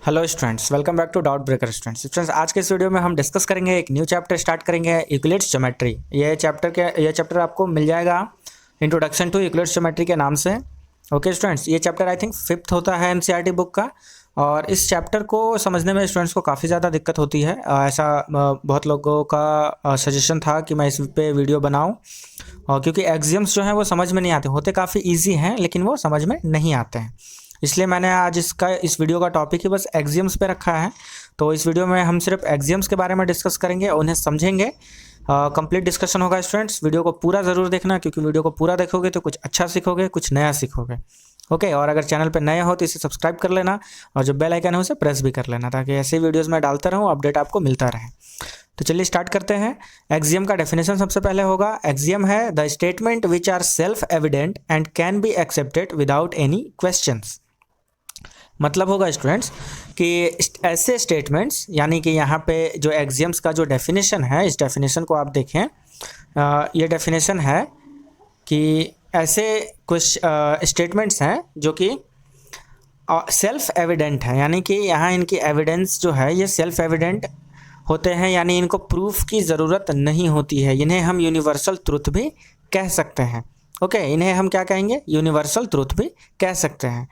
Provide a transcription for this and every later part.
Hello students, welcome back to doubt breaker students. आज के इस वीडियो में हम डिस्कस करेंगे एक न्यू चैप्टर स्टार्ट करेंगे, यूक्लिड्स ज्योमेट्री। ये चैप्टर आपको मिल जाएगा इंट्रोडक्शन टू यूक्लिड्स ज्योमेट्री के नाम से। ओके स्टूडेंट्स, ये चैप्टर आई थिंक 5th होता है एनसीईआरटी बुक का। और इस चैप्टर को समझने में स्टूडेंट्स को काफ़ी ज़्यादा दिक्कत होती है। ऐसा बहुत लोगों का सजेशन था कि मैं इस पे वीडियो बनाऊँ, और क्योंकि एग्जाम्स जो हैं वो समझ में नहीं आते, होते काफ़ी ईजी हैं लेकिन वो समझ में नहीं आते हैं। इसलिए मैंने आज इस वीडियो का टॉपिक ही बस एग्जाम्स पे रखा है। तो इस वीडियो में हम सिर्फ एग्जाम्स के बारे में डिस्कस करेंगे, उन्हें समझेंगे। कंप्लीट डिस्कशन होगा स्टूडेंट्स। वीडियो को पूरा ज़रूर देखना, क्योंकि वीडियो को पूरा देखोगे तो कुछ अच्छा सीखोगे, कुछ नया सीखोगे। ओके, और अगर चैनल पे नए हो तो इसे सब्सक्राइब कर लेना, और जो बेल आइकन है उसे प्रेस भी कर लेना, ताकि ऐसे वीडियोज़ में डालता रहूँ, अपडेट आपको मिलता रहे। तो चलिए स्टार्ट करते हैं। एक्सियम का डेफिनेशन सबसे पहले होगा। एक्सियम है the statement which are self evident and can be accepted without any questions. मतलब होगा स्टूडेंट्स कि ऐसे स्टेटमेंट्स, यानी कि यहाँ पे जो एक्सियम्स का जो डेफिनेशन है, इस डेफिनेशन को आप देखें। ये डेफिनेशन है कि ऐसे कुछ स्टेटमेंट्स हैं जो कि सेल्फ एविडेंट हैं, यानी कि यहाँ इनकी एविडेंस जो है ये सेल्फ एविडेंट होते हैं, यानी इनको प्रूफ की ज़रूरत नहीं होती है। इन्हें हम यूनिवर्सल ट्रुथ भी कह सकते हैं। ओके, इन्हें हम क्या कहेंगे? यूनिवर्सल ट्रुथ भी कह सकते हैं।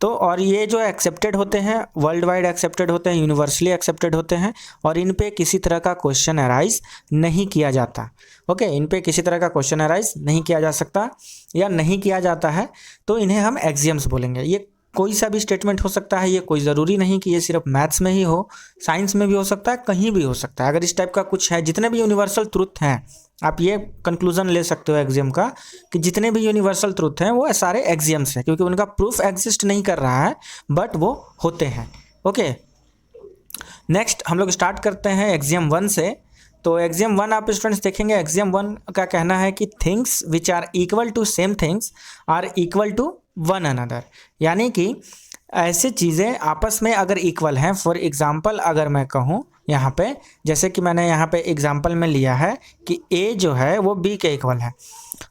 तो और ये जो एक्सेप्टेड होते हैं, वर्ल्ड वाइड एक्सेप्टेड होते हैं, यूनिवर्सली एक्सेप्टेड होते हैं, और इन पे किसी तरह का क्वेश्चन अराइज नहीं किया जाता। ओके, इन पे किसी तरह का क्वेश्चन अराइज नहीं किया जा सकता या नहीं किया जाता है, तो इन्हें हम एक्सियम्स बोलेंगे। ये कोई सा भी स्टेटमेंट हो सकता है, ये कोई ज़रूरी नहीं कि ये सिर्फ मैथ्स में ही हो, साइंस में भी हो सकता है, कहीं भी हो सकता है। अगर इस टाइप का कुछ है, जितने भी यूनिवर्सल ट्रुथ हैं, आप ये कंक्लूजन ले सकते हो एक्सियम का कि जितने भी यूनिवर्सल ट्रुथ हैं वो सारे एक्सियम्स हैं, क्योंकि उनका प्रूफ एग्जिस्ट नहीं कर रहा है, बट वो होते हैं। ओके, नेक्स्ट हम लोग स्टार्ट करते हैं एक्सियम 1 से। तो एक्सियम 1 आप स्टूडेंट्स देखेंगे, एक्सियम 1 का कहना है कि things which are equal to same things are equal to one another. यानी कि ऐसे चीज़ें आपस में अगर इक्वल हैं, फॉर एग्जांपल अगर मैं कहूँ यहाँ पे, जैसे कि मैंने यहाँ पे एग्जांपल में लिया है कि ए जो है वो बी के इक्वल है,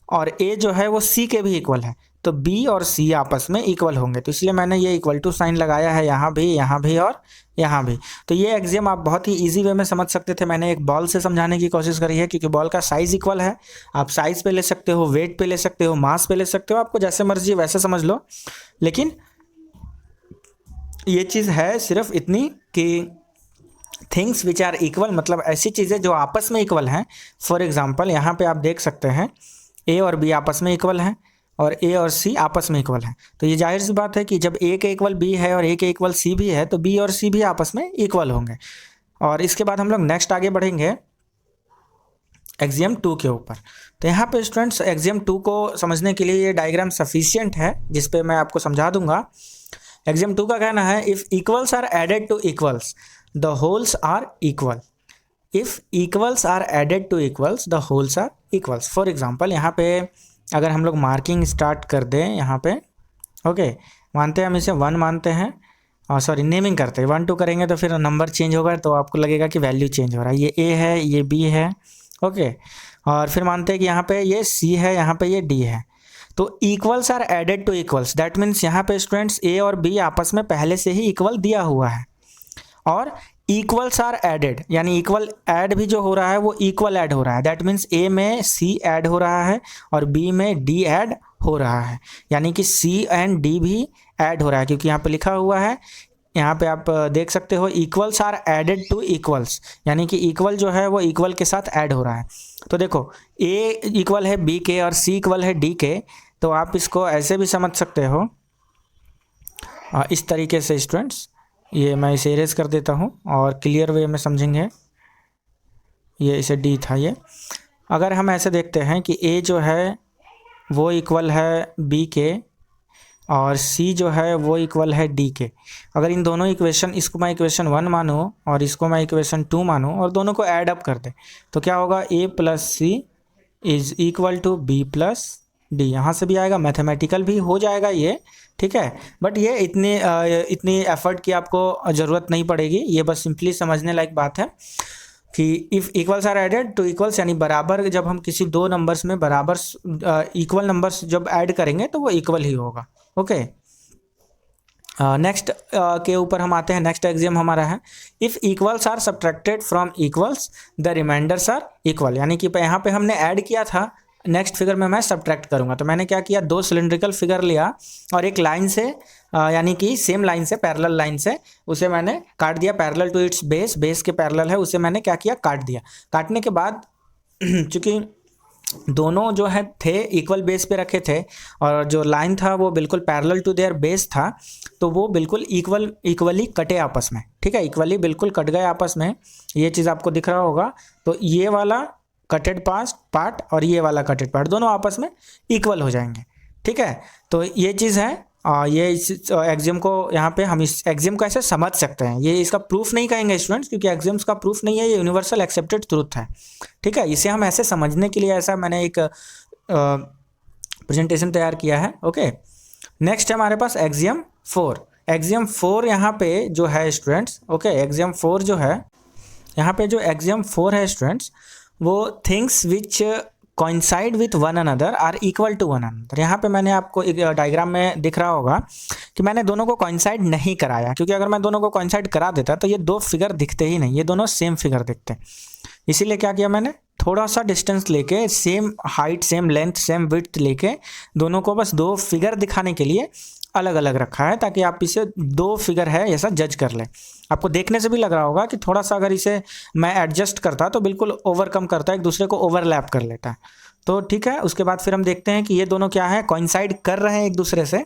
और ए जो है वो सी के भी इक्वल है, तो बी और सी आपस में इक्वल होंगे। तो इसलिए मैंने ये इक्वल टू साइन लगाया है यहाँ भी और यहाँ भी। तो ये एक्सियम आप बहुत ही इजी वे में समझ सकते थे। मैंने एक बॉल से समझाने की कोशिश करी है, क्योंकि बॉल का साइज़ इक्वल है। आप साइज़ पे ले सकते हो, वेट पे ले सकते हो, मास पे ले सकते हो, आपको जैसे मर्जी वैसे समझ लो। लेकिन ये चीज़ है सिर्फ इतनी कि थिंग्स विच आर इक्वल, मतलब ऐसी चीज़ें जो आपस में इक्वल हैं। फॉर एग्जांपल यहाँ पे आप देख सकते हैं ए और बी आपस में इक्वल हैं, और ए और सी आपस में इक्वल हैं। तो ये जाहिर सी बात है कि जब ए के इक्वल बी है और ए के इक्वल सी भी है, तो बी और सी भी आपस में इक्वल होंगे। और इसके बाद हम लोग नेक्स्ट आगे बढ़ेंगे एक्सियम 2 के ऊपर। तो यहाँ पे स्टूडेंट्स एक्सियम 2 को समझने के लिए ये डायग्राम सफिशियंट है, जिस पे मैं आपको समझा दूंगा। एक्सियम 2 का कहना है, if equals are added to equals the wholes are equal. If equals are added to equals the wholes are equals. For example यहाँ पे अगर हम लोग मार्किंग स्टार्ट कर दें यहाँ पे, ओके, मानते हैं हम इसे 1 मानते हैं, और सॉरी नेमिंग करते हैं, 1 2 करेंगे तो फिर नंबर चेंज होगा, तो आपको लगेगा कि वैल्यू चेंज हो रहा है। ये ए है, ये बी है, ओके, और फिर मानते हैं कि यहाँ पे ये सी है, यहाँ पे ये डी है। तो equals are added to equals, that means यहाँ पे स्टूडेंट्स ए और बी आपस में पहले से ही इक्वल दिया हुआ है, और इक्वल्स आर एडेड, यानी इक्वल ऐड भी जो हो रहा है वो इक्वल ऐड हो रहा है। दैट मीन्स ए में सी ऐड हो रहा है और बी में डी ऐड हो रहा है, यानी कि सी एंड डी भी ऐड हो रहा है, क्योंकि यहाँ पे लिखा हुआ है, यहाँ पे आप देख सकते हो equals are added to equals, यानी कि इक्वल जो है वो इक्वल के साथ ऐड हो रहा है। तो देखो ए इक्वल है बी के और सी इक्वल है डी के, तो आप इसको ऐसे भी समझ सकते हो इस तरीके से स्टूडेंट्स। ये मैं इसे इरेज कर देता हूँ और क्लियर वे में समझेंगे। ये इसे डी था ये। अगर हम ऐसे देखते हैं कि ए जो है वो इक्वल है बी के, और सी जो है वो इक्वल है डी के। अगर इन दोनों इक्वेशन, इसको मैं इक्वेशन 1 मानूँ और इसको मैं इक्वेशन 2 मानूँ, और दोनों को ऐड अप कर दे, तो क्या होगा? A plus C is equal to B plus D. यहाँ से भी आएगा, मैथमेटिकल भी हो जाएगा ये, ठीक है। बट ये इतनी एफर्ट की आपको ज़रूरत नहीं पड़ेगी, ये बस सिंपली समझने लायक बात है कि if equals are added to equals, यानी बराबर, जब हम किसी दो नंबर्स में बराबर इक्वल नंबर्स जब ऐड करेंगे तो वो इक्वल ही होगा। ओके, नेक्स्ट के ऊपर हम आते हैं। नेक्स्ट एग्जाम हमारा है if equals are subtracted from equals the remainders are equal, यानी कि यहाँ पे हमने ऐड किया था, नेक्स्ट फिगर में मैं सब्ट्रैक्ट करूँगा। तो मैंने क्या किया, दो सिलिंड्रिकल फिगर लिया और एक लाइन से यानी कि सेम लाइन से, पैरेलल लाइन से उसे मैंने काट दिया, parallel to its base, base के पैरेलल है उसे मैंने क्या किया, काट दिया। काटने के बाद चूँकि दोनों जो है थे इक्वल बेस पे रखे थे और जो लाइन था वो बिल्कुल पैरेलल टू देयर बेस था, तो वो बिल्कुल इक्वली कटे आपस में, ठीक है, इक्वली बिल्कुल कट गए आपस में। ये चीज़ आपको दिख रहा होगा। तो ये वाला कटेड पार्ट और ये वाला कटेड पार्ट दोनों आपस में इक्वल हो जाएंगे, ठीक है। तो ये चीज़ है। ये इस एग्जाम को यहाँ पे हम इस एग्जाम को ऐसे समझ सकते हैं। ये इसका प्रूफ नहीं कहेंगे स्टूडेंट्स, क्योंकि एग्जाम्स का प्रूफ नहीं है, ये यूनिवर्सल एक्सेप्टेड ट्रूथ है, ठीक है। इसे हम ऐसे समझने के लिए ऐसा मैंने एक प्रेजेंटेशन तैयार किया है। ओके, नेक्स्ट है हमारे पास एग्जाम 4। एग्जाम 4 यहाँ पे जो है स्टूडेंट्स, ओके, एग्जाम 4 जो है यहाँ पे, जो एग्जाम 4 है स्टूडेंट्स, वो things which coincide with one another are equal to one another. यहाँ पे मैंने आपको एक डायग्राम में दिख रहा होगा कि मैंने दोनों को कोइंसाइड नहीं कराया, क्योंकि अगर मैं दोनों को कोइंसाइड करा देता तो ये दो फिगर दिखते ही नहीं, ये दोनों सेम फिगर दिखते। इसीलिए क्या किया मैंने, थोड़ा सा डिस्टेंस लेके, same height, same length, same width लेके दोनों को बस दो फिगर दिखाने के लिए अलग अलग रखा है, ताकि आप इसे दो फिगर है ऐसा जज कर लें। आपको देखने से भी लग रहा होगा कि थोड़ा सा अगर इसे मैं एडजस्ट करता तो बिल्कुल ओवरकम करता, एक दूसरे को ओवरलैप कर लेता। तो ठीक है, उसके बाद फिर हम देखते हैं कि ये दोनों क्या है, कोइंसाइड कर रहे हैं एक दूसरे से।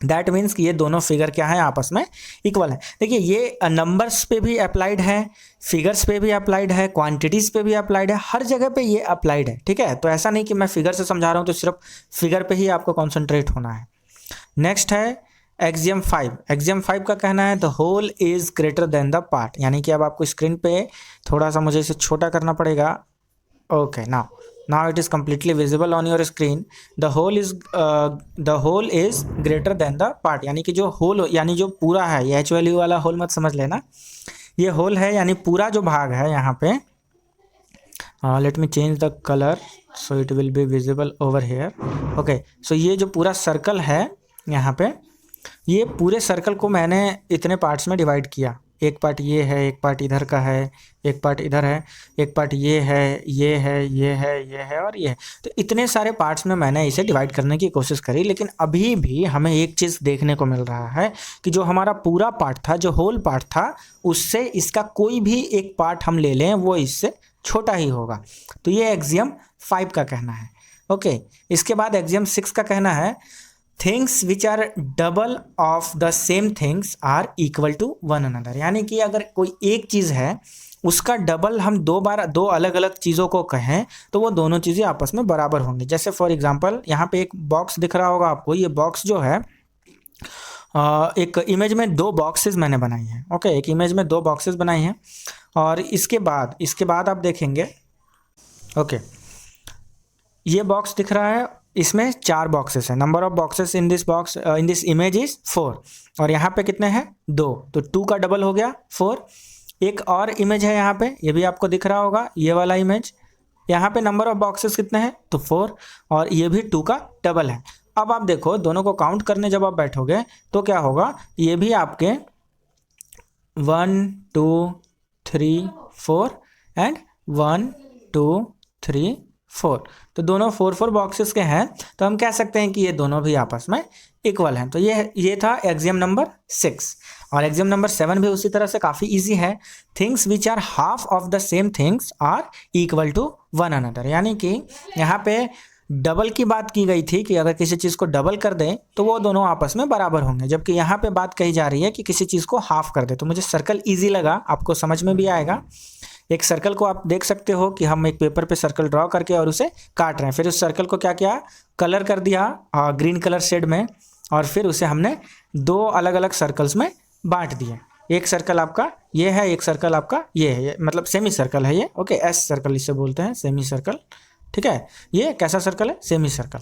दैट मीन्स कि ये दोनों फिगर क्या है, आपस में इक्वल है। देखिए ये नंबर्स पे भी अप्लाइड है, फिगर्स पे भी अप्लाइड है, क्वांटिटीज़ पे भी अप्लाइड है, हर जगह पे ये अप्लाइड है, ठीक है। तो ऐसा नहीं कि मैं फिगर से समझा रहा हूँ तो सिर्फ फिगर पे ही आपको कॉन्सेंट्रेट होना है। नेक्स्ट है एक्सियम 5। एक्सियम 5 का कहना है the whole is greater than the part, यानी कि अब आपको स्क्रीन पे थोड़ा सा मुझे इसे छोटा करना पड़ेगा। Okay, now it is completely visible on your screen. The whole is greater than the part, यानी कि जो होल, यानी जो पूरा है, ये एच वैल्यू वाला होल मत समझ लेना, ये होल है यानी पूरा जो भाग है यहाँ पे। Let me change the colour so it will be visible over here. Okay, so ये जो पूरा सर्कल है यहाँ पे, ये पूरे सर्कल को मैंने इतने पार्ट्स में डिवाइड किया। एक पार्ट ये है, एक पार्ट इधर का है, एक पार्ट इधर है, एक पार्ट ये है, ये है, ये है, ये है और ये है। तो इतने सारे पार्ट्स में मैंने इसे डिवाइड करने की कोशिश करी, लेकिन अभी भी हमें एक चीज़ देखने को मिल रहा है कि जो हमारा पूरा पार्ट था, जो होल पार्ट था, उससे इसका कोई भी एक पार्ट हम ले लें वो इससे छोटा ही होगा। तो ये एक्सियम 5 का कहना है। ओके, इसके बाद एक्सियम 6 का कहना है things which are double of the same things are equal to one another, यानी कि अगर कोई एक चीज़ है उसका डबल हम दो बार दो अलग अलग चीज़ों को कहें तो वो दोनों चीज़ें आपस में बराबर होंगी। जैसे फॉर एग्जांपल यहाँ पे एक बॉक्स दिख रहा होगा आपको, ये बॉक्स जो है एक इमेज में दो बॉक्सेस मैंने बनाई हैं। ओके, एक इमेज में दो बॉक्सेस बनाई हैं और इसके बाद आप देखेंगे, ओके, ये बॉक्स दिख रहा है, इसमें 4 बॉक्सेस हैं। Number of boxes in this image is 4 और यहाँ पे कितने हैं, 2, तो 2 का डबल हो गया 4। एक और इमेज है यहाँ पे, ये भी आपको दिख रहा होगा, ये वाला इमेज, यहाँ पे नंबर ऑफ बॉक्सेस कितने हैं, तो 4 और ये भी 2 का डबल है। अब आप देखो दोनों को काउंट करने जब आप बैठोगे तो क्या होगा, ये भी आपके 1 2 3 4 एंड 1 2 3 4, तो दोनों 4 बॉक्सेस के हैं, तो हम कह सकते हैं कि ये दोनों भी आपस में इक्वल हैं। तो ये था एक्सियम नंबर 6। और एक्सियम नंबर 7 भी उसी तरह से काफ़ी इजी है। Things which are half of the same things are equal to one another, यानी कि यहाँ पे डबल की बात की गई थी कि अगर किसी चीज़ को डबल कर दें तो वो दोनों आपस में बराबर होंगे, जबकि यहाँ पे बात कही जा रही है कि किसी चीज़ को हाफ कर दे। तो मुझे सर्कल ईजी लगा, आपको समझ में भी आएगा। एक सर्कल को आप देख सकते हो कि हम एक पेपर पे सर्कल ड्रॉ करके और उसे काट रहे हैं, फिर उस सर्कल को क्या किया, कलर कर दिया ग्रीन कलर शेड में, और फिर उसे हमने 2 अलग अलग सर्कल्स में बांट दिए। एक सर्कल आपका ये है, एक सर्कल आपका ये है, ये मतलब सेमी सर्कल है ये। ओके, एस सर्कल इसे बोलते हैं, सेमी सर्कल, ठीक है। ये कैसा सर्कल है, सेमी सर्कल।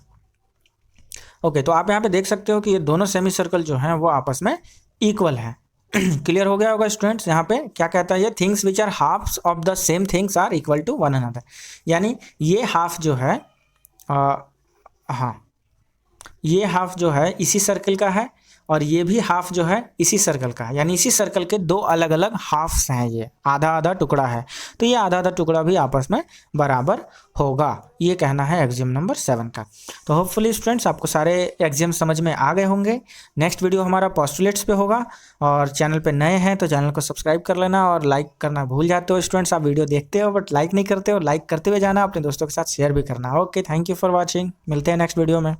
ओके, तो आप यहाँ पे देख सकते हो कि ये दोनों सेमी सर्कल जो हैं वो आपस में इक्वल हैं। क्लियर हो गया होगा स्टूडेंट्स। यहाँ पे क्या कहता है, ये things which are halves of the same things are equal to one another, यानी ये हाफ जो है हाँ, ये हाफ जो है इसी सर्कल का है और ये भी हाफ जो है इसी सर्कल का है, यानी इसी सर्कल के दो अलग अलग हाफ्स हैं, ये आधा आधा टुकड़ा है, तो ये आधा आधा टुकड़ा भी आपस में बराबर होगा, ये कहना है एक्सियम नंबर 7 का। तो होपफुली स्टूडेंट्स आपको सारे एक्सियम समझ में आ गए होंगे। नेक्स्ट वीडियो हमारा पोस्टुलेट्स पे होगा, और चैनल पे नए हैं तो चैनल को सब्सक्राइब कर लेना, और लाइक करना भूल जाते हो स्टूडेंट्स, आप वीडियो देखते हो बट लाइक नहीं करते हो, लाइक करते हुए जाना, अपने दोस्तों के साथ शेयर भी करना। Okay, thank you for watching, मिलते हैं नेक्स्ट वीडियो में।